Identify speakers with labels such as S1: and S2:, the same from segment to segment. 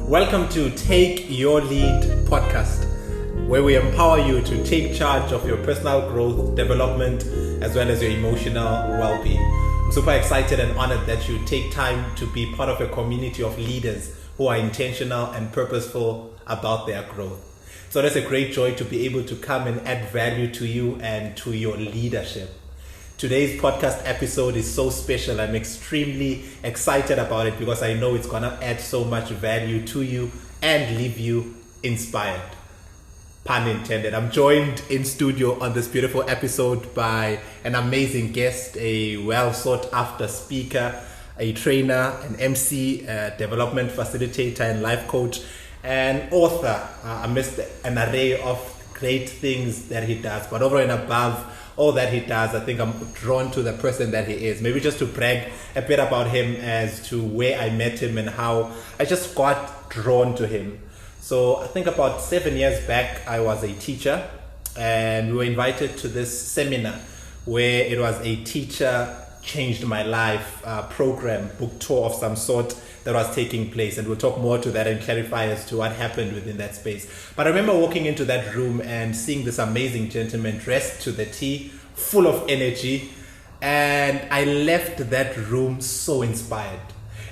S1: Welcome to Take Your Lead podcast, where we empower you to take charge of your personal growth, development, as well as your emotional well-being. I'm super excited and honored that you take time to be part of a community of leaders who are intentional and purposeful about their growth. So it's a great joy to be able to come and add value to you and to your leadership. Today's podcast episode is so special. I'm extremely excited about it because I know it's going to add so much value to you and leave you inspired. Pun intended. I'm joined in studio on this beautiful episode by an amazing guest, a well sought after speaker, a trainer, an MC, a development facilitator and life coach, an author amidst an array of great things that he does. But over and above all that he does, I think I'm drawn to the person that he is. Maybe just to brag a bit about him as to where I met him and how I just got drawn to him. So I think about 7 years back, I was a teacher and we were invited to this seminar where it was a teacher changed my life program, book tour of some sort that was taking place, and we'll talk more to that and clarify as to what happened within that space. But I remember walking into that room and seeing this amazing gentleman dressed to the T, full of energy, and I left that room so inspired.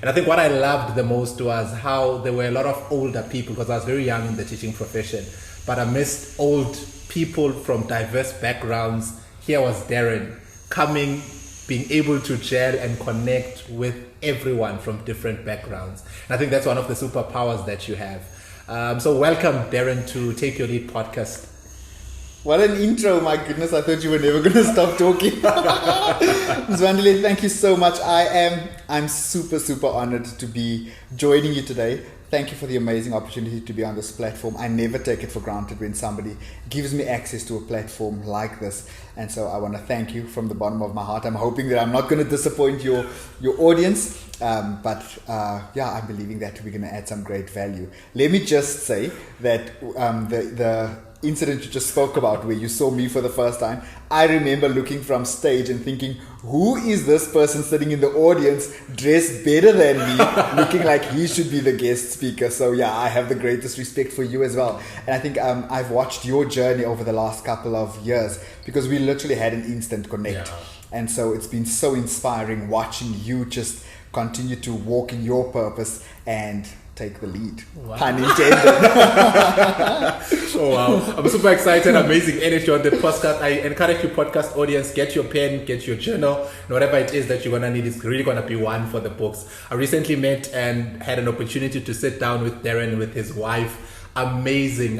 S1: And I think what I loved the most was how there were a lot of older people, because I was very young in the teaching profession, but amidst old people from diverse backgrounds, here was Darren coming, being able to gel and connect with everyone from different backgrounds. And I think that's one of the superpowers that you have. So welcome, Darren, to Take Your Lead podcast.
S2: What an intro, my goodness. I thought you were never going to stop talking. Mzwandile, thank you so much. I'm super honored to be joining you today. Thank you for the amazing opportunity to be on this platform. I never take it for granted when somebody gives me access to a platform like this. And so I want to thank you from the bottom of my heart. I'm hoping that I'm not going to disappoint your audience. But I'm believing that we're going to add some great value. Let me just say that the incident you just spoke about where you saw me for the first time, I remember looking from stage and thinking, who is this person sitting in the audience dressed better than me, looking like he should be the guest speaker? So yeah, I have the greatest respect for you as well. And I think I've watched your journey over the last couple of years because we literally had an instant connect. Yeah. And so it's been so inspiring watching you just continue to walk in your purpose and take the lead. Wow. Pun intended.
S1: Oh wow. I'm super excited. Amazing energy on the podcast. I encourage you podcast audience, get your pen, get your journal, and whatever it is that you're going to need is really going to be one for the books. I recently met and had an opportunity to sit down with Darren, with his wife. Amazing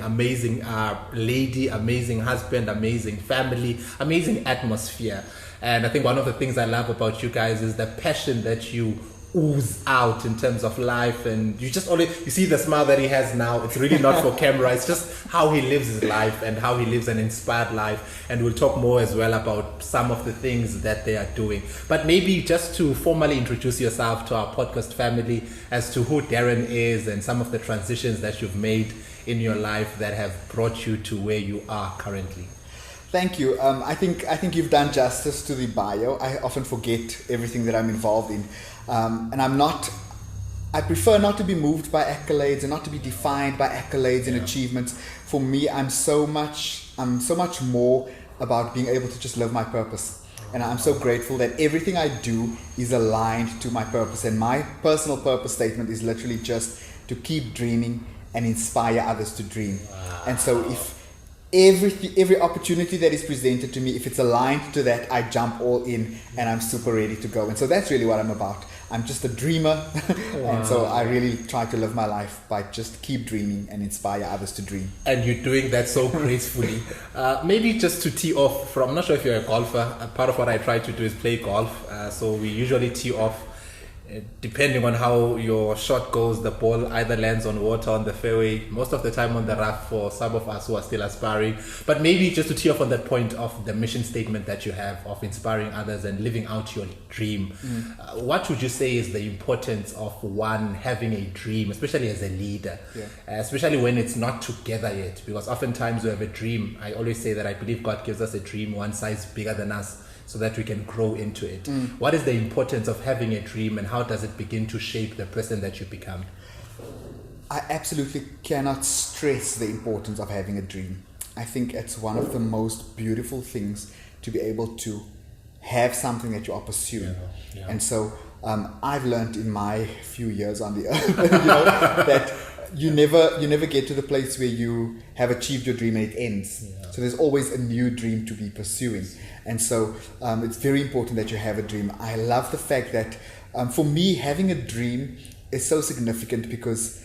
S1: lady, amazing husband, amazing family, amazing atmosphere. And I think one of the things I love about you guys is the passion that you ooze out in terms of life, and you see the smile that he has now. It's really not for camera, it's just how he lives his life and how he lives an inspired life. And we'll talk more as well about some of the things that they are doing. But maybe just to formally introduce yourself to our podcast family as to who Darren is and some of the transitions that you've made in your life that have brought you to where you are currently.
S2: Thank you. I think you've done justice to the bio. I often forget everything that I'm involved in. And I prefer not to be moved by accolades and not to be defined by accolades and achievements. For me, I'm so much more about being able to just live my purpose. And I'm so grateful that everything I do is aligned to my purpose. And my personal purpose statement is literally just to keep dreaming and inspire others to dream. Wow. And so if every opportunity that is presented to me, if it's aligned to that, I jump all in and I'm super ready to go. And so that's really what I'm about. I'm just a dreamer. Wow. And so I really try to live my life by just keep dreaming and inspire others to dream.
S1: And you're doing that so gracefully. Maybe just to tee off from, I'm not sure if you're a golfer. Part of what I try to do is play golf. So we usually tee off. Depending on how your shot goes, the ball either lands on water, on the fairway, most of the time on the rough for some of us who are still aspiring. But maybe just to tee off on that point of the mission statement that you have of inspiring others and living out your dream. What would you say is the importance of one having a dream, especially as a leader, especially when it's not together yet? Because oftentimes we have a dream. I always say that I believe God gives us a dream one size bigger than us, so that we can grow into it. What is the importance of having a dream and how does it begin to shape the person that you become?
S2: I absolutely cannot stress the importance of having a dream. I think it's one of the most beautiful things to be able to have something that you are pursuing.
S1: Yeah.
S2: And so I've learned in my few years on the earth, that you never get to the place where you have achieved your dream and it ends.
S1: Yeah.
S2: So there's always a new dream to be pursuing. And so it's very important that you have a dream. I love the fact that for me, having a dream is so significant because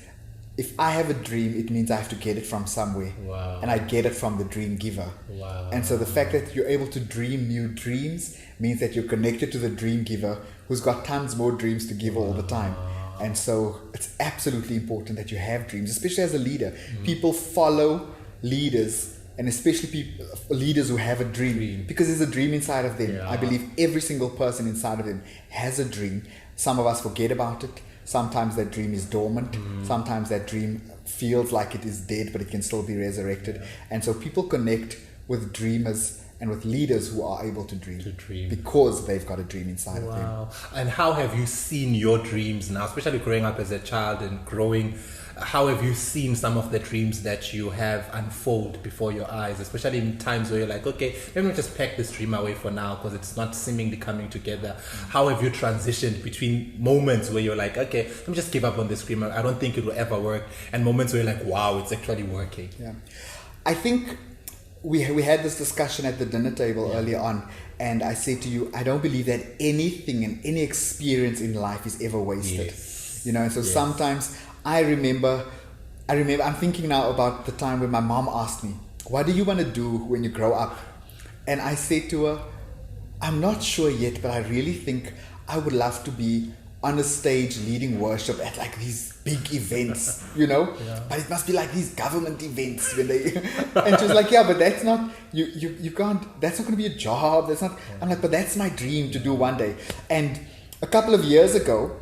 S2: if I have a dream, it means I have to get it from somewhere.
S1: Wow.
S2: And I get it from the dream giver.
S1: Wow.
S2: And so the fact that you're able to dream new dreams means that you're connected to the dream giver who's got tons more dreams to give all the time. And so it's absolutely important that you have dreams, especially as a leader. People follow leaders, and especially leaders who have a dream, because there's a dream inside of them.
S1: Yeah.
S2: I believe every single person inside of them has a dream. Some of us forget about it. Sometimes that dream is dormant. Sometimes that dream feels like it is dead, but it can still be resurrected. Yeah. And so people connect with dreamers and with leaders who are able to dream, because they've got a dream inside of them.
S1: Wow. And how have you seen your dreams now, especially growing up as a child and growing? How have you seen some of the dreams that you have unfold before your eyes, especially in times where you're like, okay, let me just pack this dream away for now because it's not seemingly coming together? How have you transitioned between moments where you're like, okay, let me just give up on this dream, I don't think it will ever work, and moments where you're like, wow, it's actually working?
S2: Yeah, I think we had this discussion at the dinner table earlier on, and I said to you, I don't believe that anything and any experience in life is ever wasted.
S1: Yes.
S2: And so sometimes I remember, I'm thinking now about the time when my mom asked me, what do you want to do when you grow up? And I said to her, I'm not sure yet, but I really think I would love to be on a stage leading worship at like these big events, but it must be like these government events when they, and she was like, yeah, but that's not, you can't, that's not going to be a job. That's not, I'm like, but that's my dream to do one day. And a couple of years ago,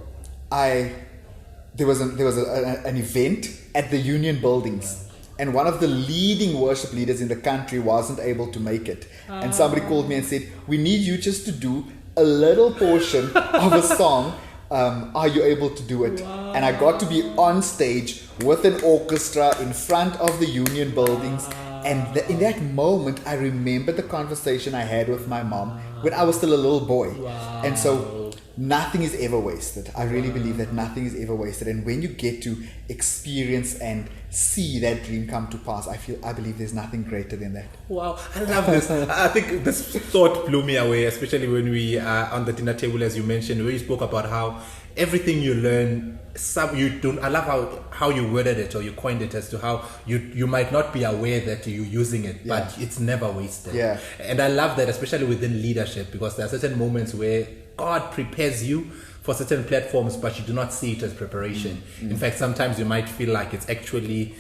S2: there was an event at the Union buildings, and one of the leading worship leaders in the country wasn't able to make it. And somebody called me and said, we need you just to do a little portion of a song. Are you able to do it? Wow. And I got to be on stage with an orchestra in front of the Union buildings. And in that moment, I remember the conversation I had with my mom when I was still a little boy.
S1: Wow.
S2: And so nothing is ever wasted. I really believe that nothing is ever wasted. And when you get to experience and see that dream come to pass, I believe there's nothing greater than that.
S1: Wow, I love this. I think this thought blew me away, especially when we are on the dinner table, as you mentioned, where you spoke about how everything you learn, I love how you worded it, or you coined it, as to how you might not be aware that you're using it, but it's never wasted.
S2: Yeah.
S1: And I love that, especially within leadership, because there are certain moments where God prepares you for certain platforms, but you do not see it as preparation. In fact, sometimes you might feel like it's actually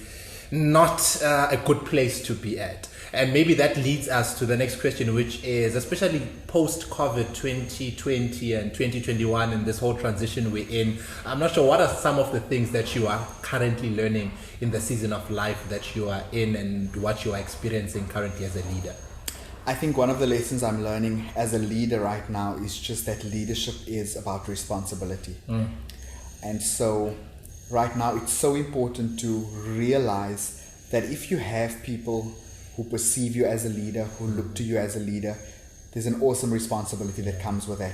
S1: not a good place to be at. And maybe that leads us to the next question, which is, especially post-COVID 2020 and 2021 and this whole transition we're in, I'm not sure, what are some of the things that you are currently learning in the season of life that you are in, and what you are experiencing currently as a leader?
S2: I think one of the lessons I'm learning as a leader right now is just that leadership is about responsibility. And so right now it's so important to realize that if you have people who perceive you as a leader, who look to you as a leader, there's an awesome responsibility that comes with that.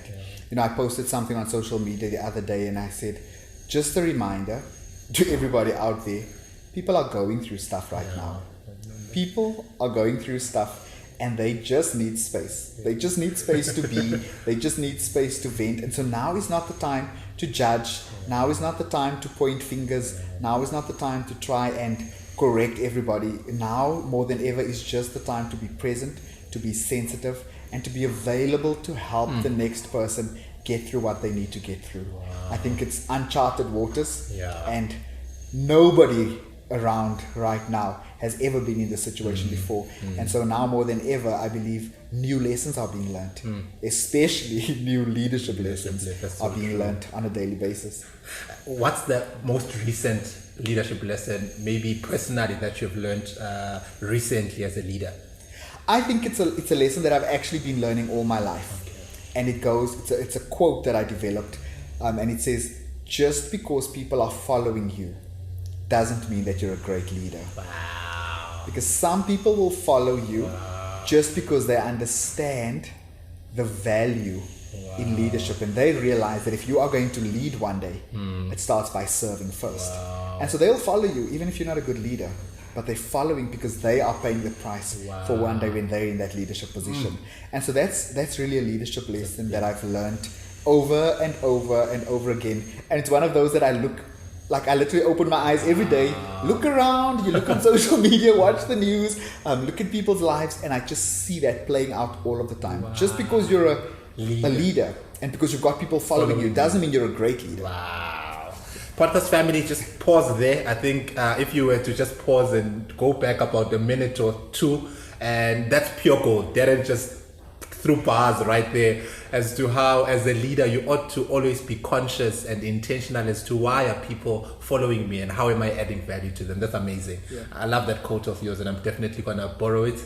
S2: I posted something on social media the other day, and I said, just a reminder to everybody out there, people are going through stuff right now. People are going through stuff, and they just need space. They just need space to be. They just need space to vent. And so now is not the time to judge. Now is not the time to point fingers. Now is not the time to try and correct everybody. Now more than ever is just the time to be present, to be sensitive, and to be available to help the next person get through what they need to get through. I think it's uncharted waters, and nobody around right now has ever been in this situation before. And so now more than ever, I believe new lessons are being learned, especially new leadership lessons are being learned on a daily basis.
S1: What's the most recent leadership lesson, maybe personally, that you've learned recently as a leader?
S2: I think it's a lesson that I've actually been learning all my life. And it goes, it's a quote that I developed, and it says, just because people are following you doesn't mean that you're a great leader.
S1: Wow.
S2: Because some people will follow you just because they understand the value in leadership, and they realize that if you are going to lead one day, it starts by serving first. And so they'll follow you even if you're not a good leader, but they're following because they are paying the price for one day when they're in that leadership position. And so that's really a leadership lesson that I've learned over and over and over again. And it's one of those that I literally open my eyes every day, look around, you look on social media, watch the news, look at people's lives, and I just see that playing out all of the time. Just because you're a leader and because you've got people following you doesn't mean you're a great leader.
S1: Wow. Podcast family, just pause there. I think if you were to just pause and go back about a minute or two, and that's pure gold. Darren just threw bars right there as to how, as a leader, you ought to always be conscious and intentional as to why are people following me and how am I adding value to them. That's amazing. Yeah. I love that quote of yours, and I'm definitely going to borrow it.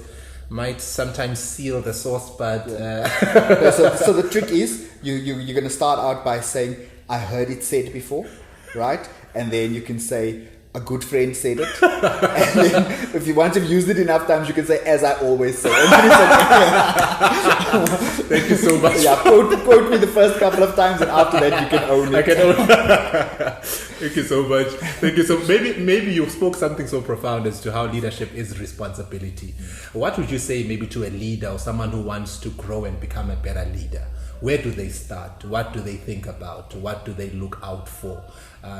S1: Might sometimes seal the sauce, but
S2: so the trick is you're going to start out by saying, I heard it said before, right? And then you can say, a good friend said it. And then if you want to use it enough times, you can say, as I always say.
S1: Thank you so much.
S2: Yeah, quote me the first couple of times, and after that you can own it.
S1: I can own it. Thank you so much. Thank you so. Maybe you spoke something so profound as to how leadership is responsibility. What would you say maybe to a leader or someone who wants to grow and become a better leader? Where do they start? What do they think about? What do they look out for?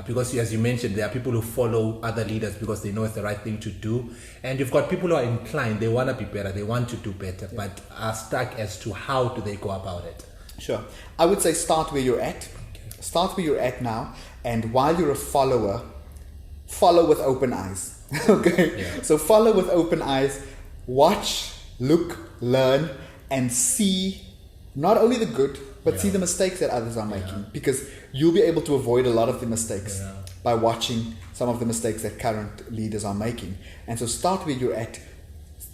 S1: Because as you mentioned, there are people who follow other leaders because they know it's the right thing to do. And you've got people who are inclined, they want to be better, they want to do better, but are stuck as to how do they go about it.
S2: Sure. I would say start where you're at. Okay. Start where you're at now. And while you're a follower, follow with open eyes. Okay? Yeah. So follow with open eyes. Watch, look, learn, and see not only the good, but see the mistakes that others are making, because you'll be able to avoid a lot of the mistakes by watching some of the mistakes that current leaders are making. And so start where you're at,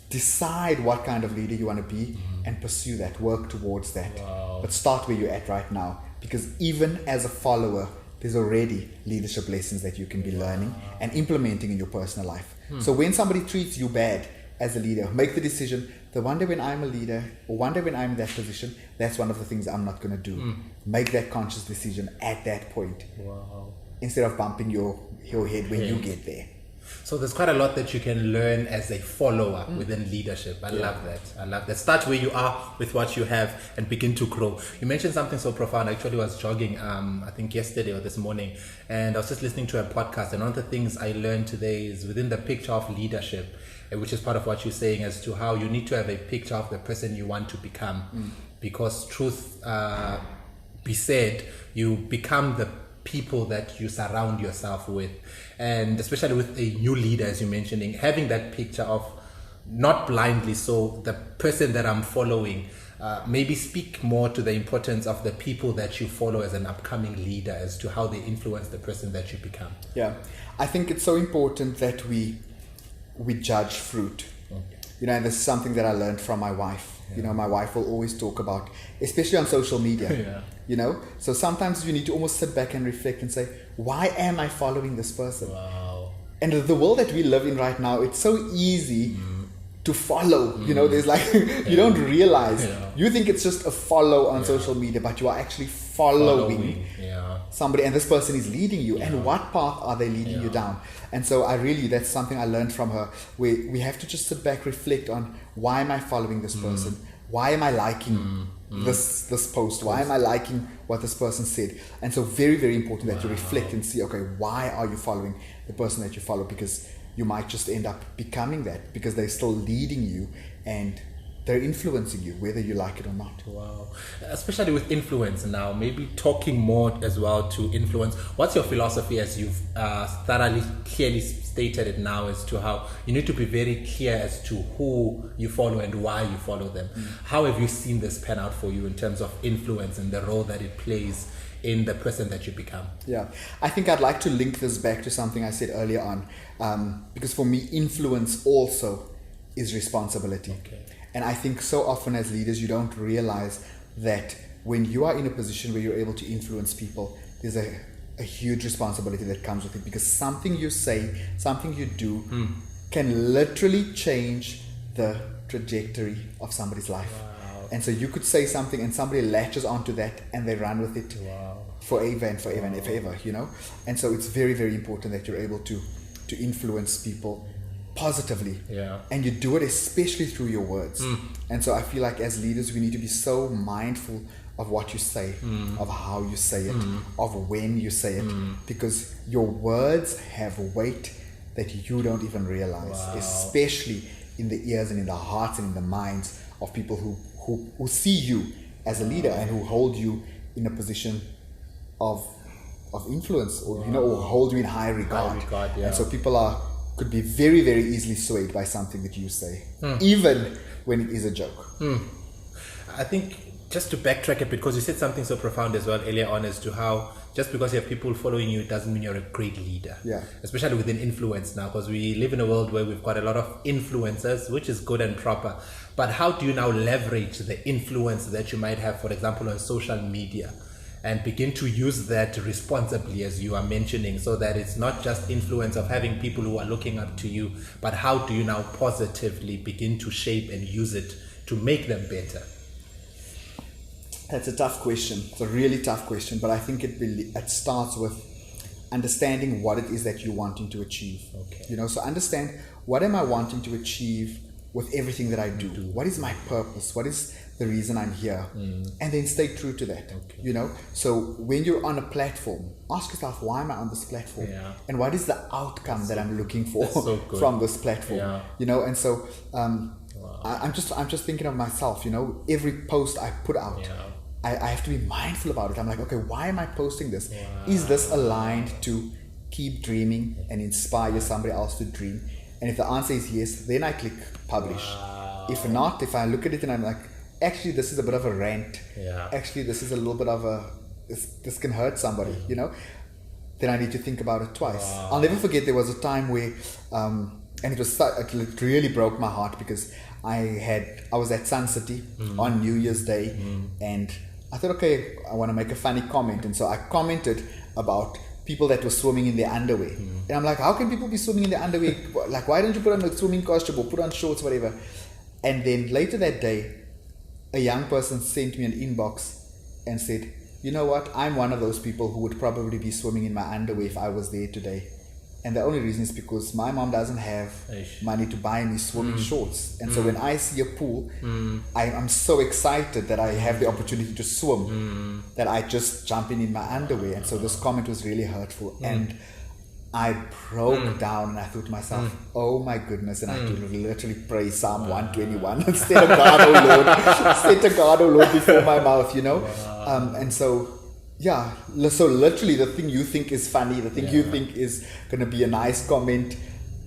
S2: decide what kind of leader you want to be, and pursue that, work towards that. But start where you're at right now, because even as a follower, there's already leadership lessons that you can be learning and implementing in your personal life. So when somebody treats you bad as a leader, make the decision that one day when I'm a leader, or one day when I'm in that position, that's one of the things I'm not going to do. Make that conscious decision at that point, instead of bumping your head when you get there.
S1: So there's quite a lot that you can learn as a follower within leadership. I love that. Start where you are with what you have and begin to grow. You mentioned something so profound. I actually was jogging, I think yesterday or this morning, and I was just listening to a podcast, and one of the things I learned today is within the picture of leadership, which is part of what you're saying as to how you need to have a picture of the person you want to become. Because truth be said, you become the people that you surround yourself with. And especially with a new leader, as you're mentioning, having that picture of not blindly, so the person that I'm following, maybe speak more to the importance of the people that you follow as an upcoming leader, as to how they influence the person that you become.
S2: Yeah, I think it's so important that we judge fruit. You know, and this is something that I learned from my wife. You know, my wife will always talk about, especially on social media. You know, so sometimes you need to almost sit back and reflect and say, why am I following this person? And the world that we live in right now, it's so easy to follow. You know, there's like, you don't realize, you think it's just a follow on social media, but you are actually following somebody, and this person is leading you. And what path are they leading you down? And so that's something I learned from her. We have to just sit back, reflect on, why am I following this person? Why am I liking this post? Why am I liking what this person said? And so very, very important that you reflect and see, okay, why are you following the person that you follow? Because you might just end up becoming that, because they're still leading you and they're influencing you, whether you like it or not.
S1: Especially with influence now, maybe talking more as well to influence. What's your philosophy, as you've thoroughly, clearly stated it now, as to how you need to be very clear as to who you follow and why you follow them? How have you seen this pan out for you in terms of influence and the role that it plays in the person that you become?
S2: Yeah, I think I'd like to link this back to something I said earlier on, because for me, influence also is responsibility. And I think so often as leaders, you don't realize that when you are in a position where you're able to influence people, there's a a huge responsibility that comes with it, because something you say, something you do can literally change the trajectory of somebody's life.
S1: Wow.
S2: And so you could say something and somebody latches onto that and they run with it forever and forever and forever, you know. And so it's very, very important that you're able to influence people positively.
S1: Yeah.
S2: And you do it especially through your words. And so I feel like as leaders, we need to be so mindful of what you say, of how you say it, of when you say it, because your words have weight that you don't even realize, especially in the ears and in the hearts and in the minds of people who see you as a leader and who hold you in a position of influence, or or hold you in high regard. And so people could be very, very easily swayed by something that you say, even when it is a joke.
S1: I think just to backtrack a bit, because you said something so profound as well earlier on, as to how just because you have people following you doesn't mean you're a great leader.
S2: Yeah.
S1: Especially within influence now, because we live in a world where we've got a lot of influencers, which is good and proper. But how do you now leverage the influence that you might have, for example, on social media, and begin to use that responsibly, as you are mentioning, so that it's not just influence of having people who are looking up to you, but how do you now positively begin to shape and use it to make them better?
S2: That's a tough question. It's a really tough question, but I think it starts with understanding what it is that you're wanting to achieve.
S1: Okay.
S2: So understand, what am I wanting to achieve with everything that I do? What is my purpose? What is the reason I'm here? And then stay true to that.
S1: Okay.
S2: So when you're on a platform, ask yourself, why am I on this platform?
S1: Yeah.
S2: And what is the outcome that I'm looking for from this platform?
S1: Yeah.
S2: And so I'm just thinking of myself. Every post I put out, I have to be mindful about it. I'm like, okay, why am I posting this? Is this aligned to keep dreaming and inspire somebody else to dream? And if the answer is yes, then I click publish. If not, if I look at it and I'm like, actually this is a bit of a rant, actually this is a little bit of this can hurt somebody, then I need to think about it twice. I'll never forget, there was a time where and it really broke my heart, because I was at Sun City on New Year's Day, and I thought, okay, I want to make a funny comment, and so I commented about people that were swimming in their underwear. And I'm like, how can people be swimming in their underwear? Like, why don't you put on a swimming costume or put on shorts, whatever? And then later that day, a young person sent me an inbox and said, you know what, I'm one of those people who would probably be swimming in my underwear if I was there today. And the only reason is because my mom doesn't have money to buy me swimming shorts. And so when I see a pool, I'm so excited that I have the opportunity to swim, that I just jump in my underwear. And so this comment was really hurtful. And I broke down, and I thought to myself, oh my goodness. And I had to literally pray Psalm 121 and set a guard, oh Lord, set a guard, oh Lord, before my mouth, And so, so literally the thing you think is funny, the thing you think is going to be a nice comment,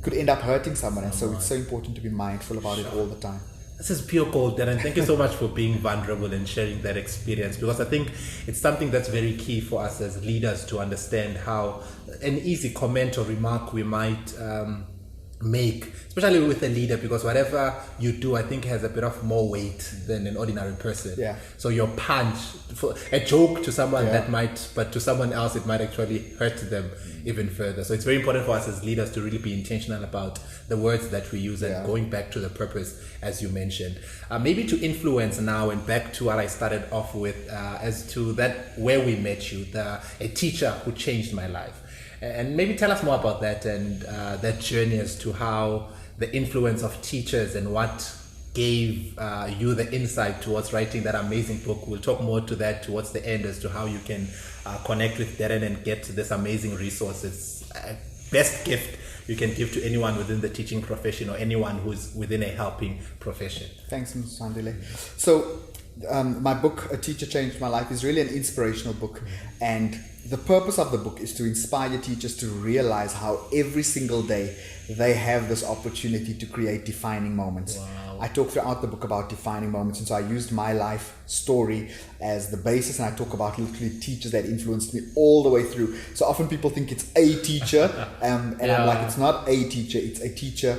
S2: could end up hurting someone. And so it's so important to be mindful about it all the time.
S1: This is pure gold, Darren. Thank you so much for being vulnerable and sharing that experience, because I think it's something that's very key for us as leaders to understand how an easy comment or remark we might make, especially with a leader, because whatever you do, I think, has a bit of more weight than an ordinary person. So your punch, a joke to someone that might, but to someone else it might actually hurt them even further. So it's very important for us as leaders to really be intentional about the words that we use, and going back to the purpose, as you mentioned. Maybe to influence now, and back to what I started off with, as to that where we met you, a teacher who changed my life. And maybe tell us more about that, and that journey as to how the influence of teachers and what gave you the insight towards writing that amazing book. We'll talk more to that towards the end, as to how you can connect with Darren and get this amazing resource. It's best gift you can give to anyone within the teaching profession, or anyone who's within a helping profession.
S2: Thanks, Mzwandile. So my book, A Teacher Changed My Life, is really an inspirational book. And the purpose of the book is to inspire teachers to realize how every single day they have this opportunity to create defining moments. I talk throughout the book about defining moments, and so I used my life story as the basis, and I talk about literally teachers that influenced me all the way through. So often people think it's a teacher, and I'm like, it's not a teacher, it's a teacher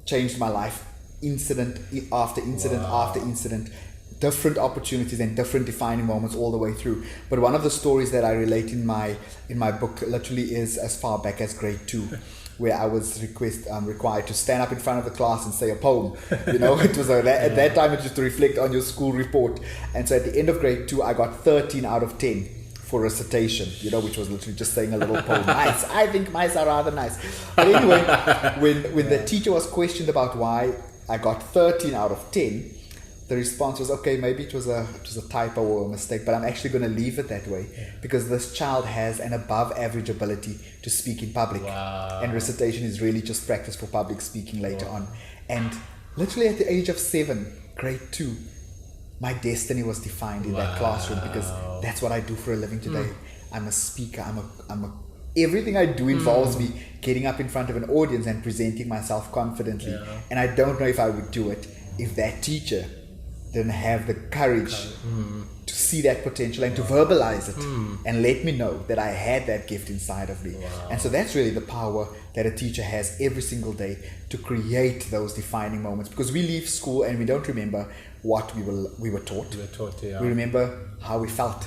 S2: changed my life, incident after incident after incident. different opportunities and different defining moments all the way through. But one of the stories that I relate in my book literally is as far back as grade 2, where I was required to stand up in front of the class and say a poem. You know, it was at that time it was to reflect on your school report. And so at the end of grade 2, I got 13 out of 10 for recitation, you know, which was literally just saying a little poem. Nice. I think mice are rather nice. But anyway, when the teacher was questioned about why I got 13 out of 10, the response was, okay, maybe it was a typo or a mistake, but I'm actually going to leave it that way because this child has an above average ability to speak in public.
S1: Wow.
S2: And recitation is really just practice for public speaking later on. And literally at the age of 7, grade 2, my destiny was defined in that classroom because that's what I do for a living today. I'm a speaker. Everything I do involves me getting up in front of an audience and presenting myself confidently. And I don't know if I would do it if that teacher didn't have the courage to see that potential and to verbalize it and let me know that I had that gift inside of me. And so that's really the power that a teacher has every single day to create those defining moments, because we leave school and we don't remember what we were taught. We remember how we felt.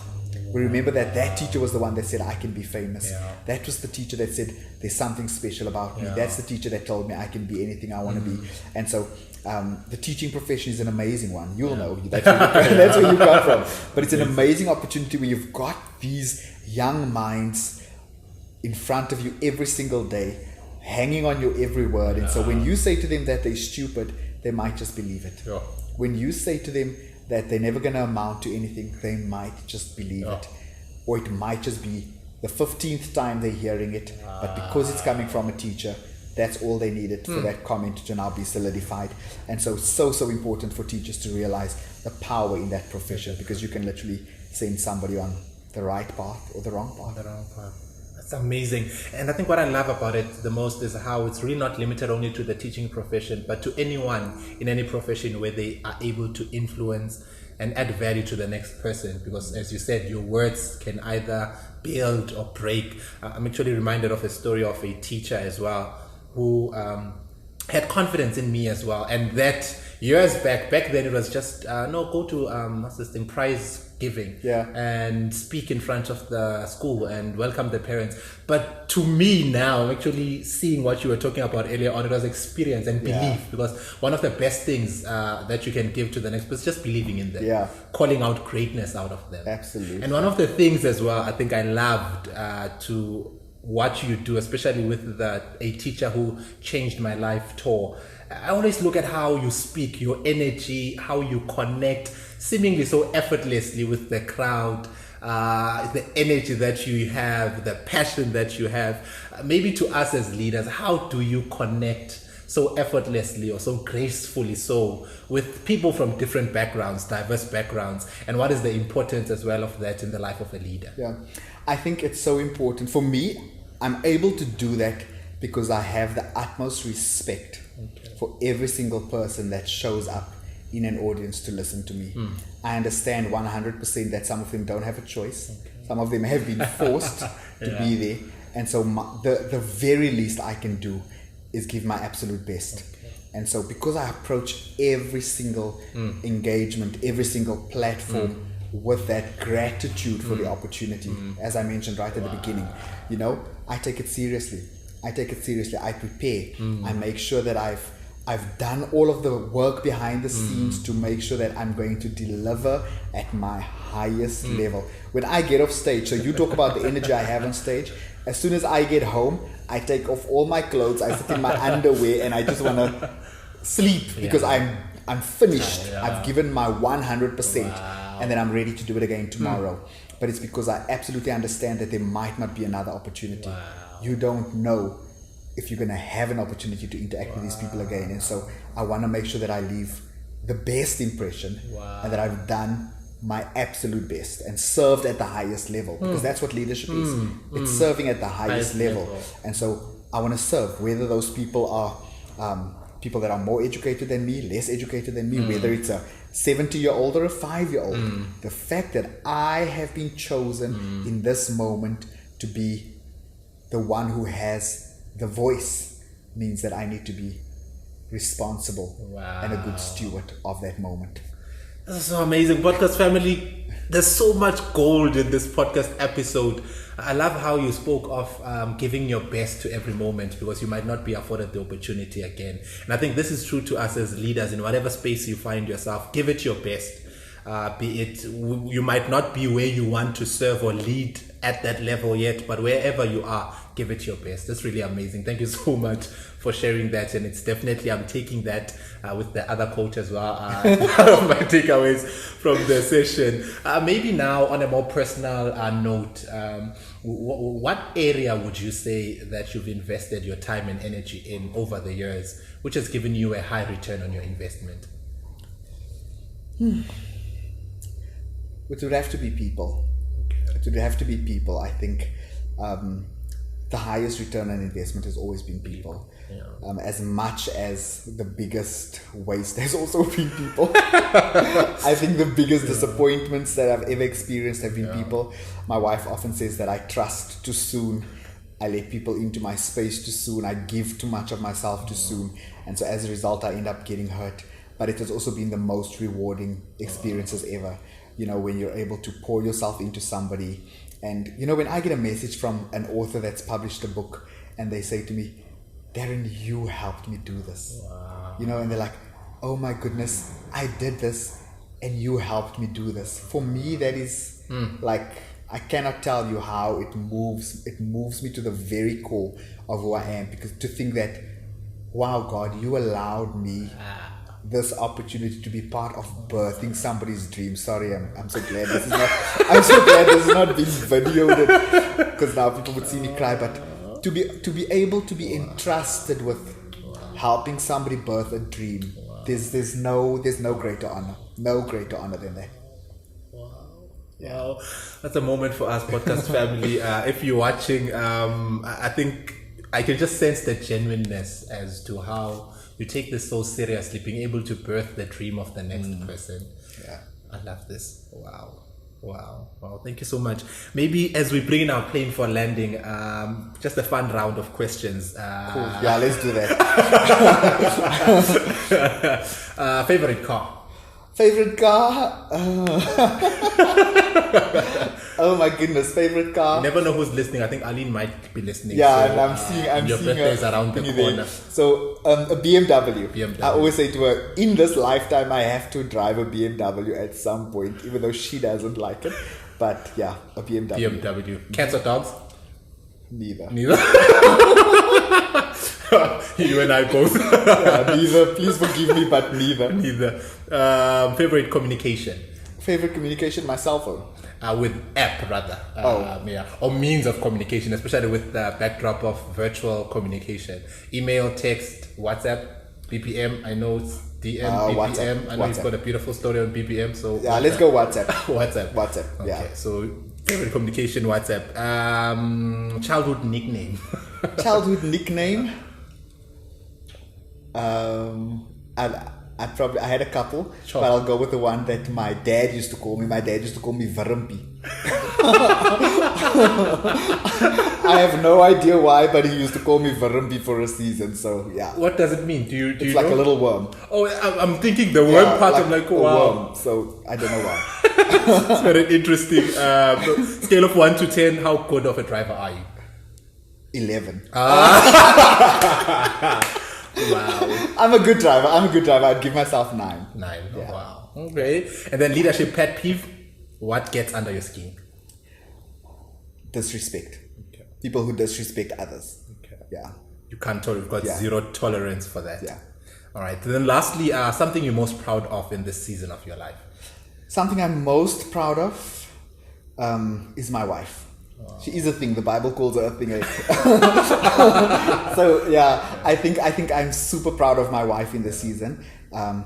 S2: We remember that teacher was the one that said, I can be famous. That was the teacher that said, there's something special about me. That's the teacher that told me I can be anything I want to be. And so the teaching profession is an amazing one. You'll know. That's where you come from. But it's an amazing opportunity where you've got these young minds in front of you every single day, hanging on your every word. And so when you say to them that they're stupid, they might just believe it. When you say to them that they're never going to amount to anything, they might just believe it. Or it might just be the 15th time they're hearing it, but because it's coming from a teacher, that's all they needed for that comment to now be solidified. And so important for teachers to realize the power in that profession, because you can literally send somebody on the right path or the wrong path.
S1: That's amazing. And I think what I love about it the most is how it's really not limited only to the teaching profession, but to anyone in any profession where they are able to influence and add value to the next person. Because as you said, your words can either build or break. I'm actually reminded of a story of a teacher as well who had confidence in me as well. And that years back then it was just, go to prize giving and speak in front of the school and welcome the parents. But to me now, I'm actually seeing what you were talking about earlier on. It was experience and belief, because one of the best things that you can give to the next person is just believing in them, calling out greatness out of them.
S2: Absolutely.
S1: And one of the things as well, I think I loved to what you do, especially with a teacher who changed my life tour. I always look at how you speak, your energy, how you connect seemingly so effortlessly with the crowd, the energy that you have, the passion that you have. Maybe to us as leaders, how do you connect so effortlessly or so gracefully so with people from different backgrounds, diverse backgrounds, and what is the importance as well of that in the life of a leader?
S2: I think it's so important. For me, I'm able to do that because I have the utmost respect for every single person that shows up in an audience to listen to me. I understand 100% that some of them don't have a choice. Some of them have been forced to be there. And so the very least I can do is give my absolute best. And so because I approach every single engagement, every single platform with that gratitude for the opportunity, as I mentioned right at the beginning, I take it seriously. I prepare. I make sure that I've done all of the work behind the scenes to make sure that I'm going to deliver at my highest level. When I get off stage, so you talk about the energy I have on stage, as soon as I get home, I take off all my clothes, I sit in my underwear, and I just want to sleep because I'm finished. I've given my 100%, and then I'm ready to do it again tomorrow. But it's because I absolutely understand that there might not be another opportunity. You don't know if you're going to have an opportunity to interact with these people again. And so I want to make sure that I leave the best impression and that I've done my absolute best and served at the highest level, because that's what leadership is. It's serving at the highest level. And so I want to serve, whether those people are people that are more educated than me, less educated than me, whether it's a 70-year-old or a 5-year-old. The fact that I have been chosen in this moment to be the one who has the voice means that I need to be responsible and a good steward of that moment.
S1: This is so amazing. Podcast family, there's so much gold in this podcast episode. I love how you spoke of giving your best to every moment, because you might not be afforded the opportunity again. And I think this is true to us as leaders. In whatever space you find yourself, give it your best. Be it, you might not be where you want to serve or lead at that level yet, but wherever you are, give it your best. That's really amazing. Thank you so much for sharing that. And it's definitely, I'm taking that with the other coach as well. Part of my takeaways from the session. Maybe now on a more personal note, what area would you say that you've invested your time and energy in over the years, which has given you a high return on your investment?
S2: It would have to be people. Okay. It would have to be people. I think the highest return on investment has always been people. Yeah. As much as the biggest waste has also been people. I think the biggest disappointments that I've ever experienced have been people. My wife often says that I trust too soon. I let people into my space too soon. I give too much of myself too soon. And so as a result, I end up getting hurt. But it has also been the most rewarding experiences ever. You know, when you're able to pour yourself into somebody. And, you know, when I get a message from an author that's published a book and they say to me, Darren, you helped me do this. Wow. You know, and they're like, oh my goodness, I did this and you helped me do this. For me, that is like, I cannot tell you how it moves me to the very core of who I am. Because to think that, wow, God, you allowed me this opportunity to be part of birthing somebody's dream. Sorry, I'm so glad this is not. I'm so glad this is not being videoed, because now people would see me cry. But to be able to be entrusted with helping somebody birth a dream, there's no greater honor, no greater honor than that.
S1: Yeah, that's a moment for us, podcast family. If you're watching, I think I can just sense the genuineness as to how you take this so seriously, being able to birth the dream of the next person. Yeah, I love this. Wow. Thank you so much. Maybe as we bring in our plane for landing, just a fun round of questions.
S2: Cool. Yeah, let's do that.
S1: Favorite car?
S2: Favorite car? Oh my goodness, favorite car.
S1: You never know who's listening. I think Aline might be listening.
S2: Yeah, so, and I'm seeing
S1: your birthday is around the corner.
S2: So a BMW. I always say to her, in this lifetime I have to drive a BMW at some point, even though she doesn't like it. But yeah, a BMW.
S1: Cats or dogs?
S2: Neither.
S1: You and I both.
S2: Neither. Please forgive me, but neither.
S1: Favorite communication?
S2: Favorite communication? My cell phone.
S1: With app rather. Or means of communication, especially with the backdrop of virtual communication. Email, text, WhatsApp, BPM. I know it's DM, BPM.
S2: WhatsApp.
S1: I know you've got a beautiful story on BPM. So
S2: yeah, let's go WhatsApp.
S1: WhatsApp.
S2: Yeah.
S1: Okay, so favorite communication, WhatsApp. Childhood nickname.
S2: Childhood nickname. I had a couple, but I'll go with the one that my dad used to call me. My dad used to call me Varumpi. I have no idea why, but he used to call me Varumpi for a season. So yeah.
S1: What does it mean?
S2: It's like
S1: know?
S2: A little worm.
S1: Oh, I'm thinking the worm part. I'm like, wow.
S2: Worm. So I don't know why.
S1: It's very interesting. Scale of 1 to 10, how good of a driver are you?
S2: 11.
S1: Wow.
S2: I'm a good driver. I'd give myself 9.
S1: 9.
S2: Yeah.
S1: Oh, wow. Okay. And then leadership pet peeve. What gets under your skin?
S2: Disrespect. Okay. People who disrespect others.
S1: Okay.
S2: Yeah.
S1: You can't tolerate. You've got zero tolerance for that.
S2: Yeah.
S1: All right. Then lastly, something you're most proud of in this season of your life.
S2: Something I'm most proud of is my wife. Wow. She is a thing. The Bible calls her a thing. So yeah, I think I'm super proud of my wife in this season.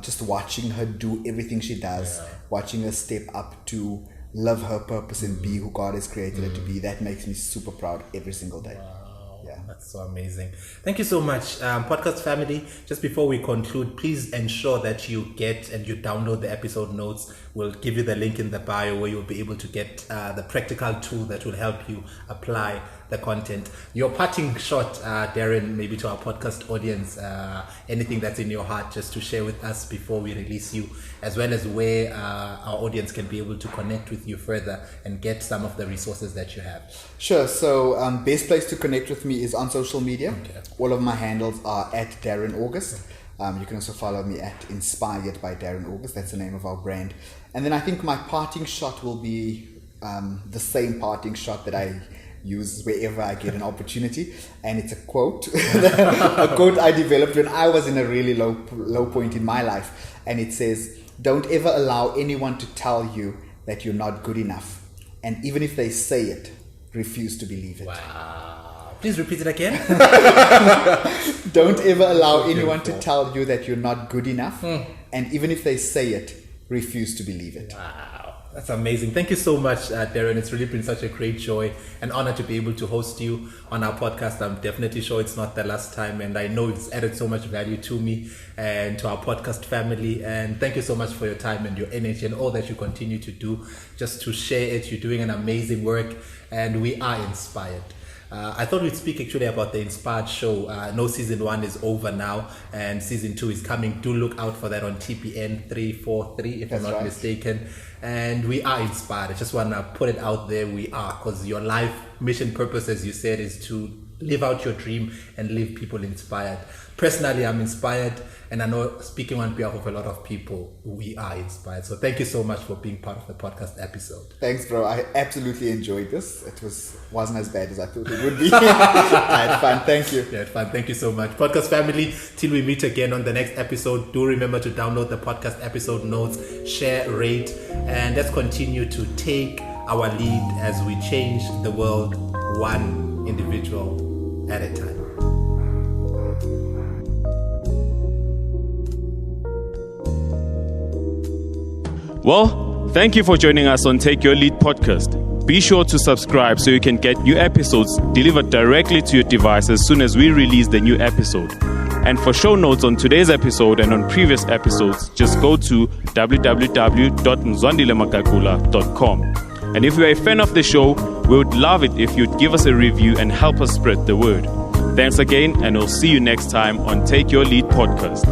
S2: Just watching her do everything she does, watching her step up to live her purpose and be who God has created her to be. That makes me super proud every single day.
S1: Wow.
S2: Yeah.
S1: That's so amazing. Thank you so much. Podcast family, just before we conclude, please ensure that you get and you download the episode notes. We'll give you the link in the bio where you'll be able to get the practical tool that will help you apply the content. Your parting shot, Darren, maybe to our podcast audience, anything that's in your heart just to share with us before we release you, as well as where our audience can be able to connect with you further and get some of the resources that you have.
S2: Sure. So best place to connect with me is on social media. Okay. All of my handles are at Darren August. You can also follow me at Inspired by Darren August. That's the name of our brand. And then I think my parting shot will be the same parting shot that I use wherever I get an opportunity, and it's a quote a quote I developed when I was in a really low point in my life, and it says, "Don't ever allow anyone to tell you that you're not good enough, and even if they say it, refuse to believe it."
S1: Wow. Please repeat it again.
S2: Don't ever allow anyone to tell you that you're not good enough, and even if they say it, refuse to believe it.
S1: Wow. That's amazing. Thank you so much, Darren. It's really been such a great joy and honor to be able to host you on our podcast. I'm definitely sure it's not the last time, and I know it's added so much value to me and to our podcast family. And thank you so much for your time and your energy and all that you continue to do just to share it. You're doing an amazing work, and we are inspired. I thought we'd speak actually about the Inspired show. No, season 1 is over now, and season 2 is coming. Do look out for that on TPN 343, if I'm not mistaken. And we are inspired. I just want to put it out there. We are, because your life mission purpose, as you said, is to live out your dream and leave people inspired. Personally, I'm inspired, and I know, speaking on behalf of a lot of people, we are inspired. So thank you so much for being part of the podcast episode.
S2: Thanks, bro. I absolutely enjoyed this. It wasn't as bad as I thought it would be. I had fun. Thank you.
S1: Yeah, had fun. Thank you so much. Podcast family, till we meet again on the next episode, do remember to download the podcast episode notes, share, rate, and let's continue to take our lead as we change the world one individual at a time.
S3: Well, thank you for joining us on Take Your Lead podcast. Be sure to subscribe so you can get new episodes delivered directly to your device as soon as we release the new episode. And for show notes on today's episode and on previous episodes, just go to www.mzwandilemagagula.com. And if you're a fan of the show, we would love it if you'd give us a review and help us spread the word. Thanks again, and we'll see you next time on Take Your Lead podcast.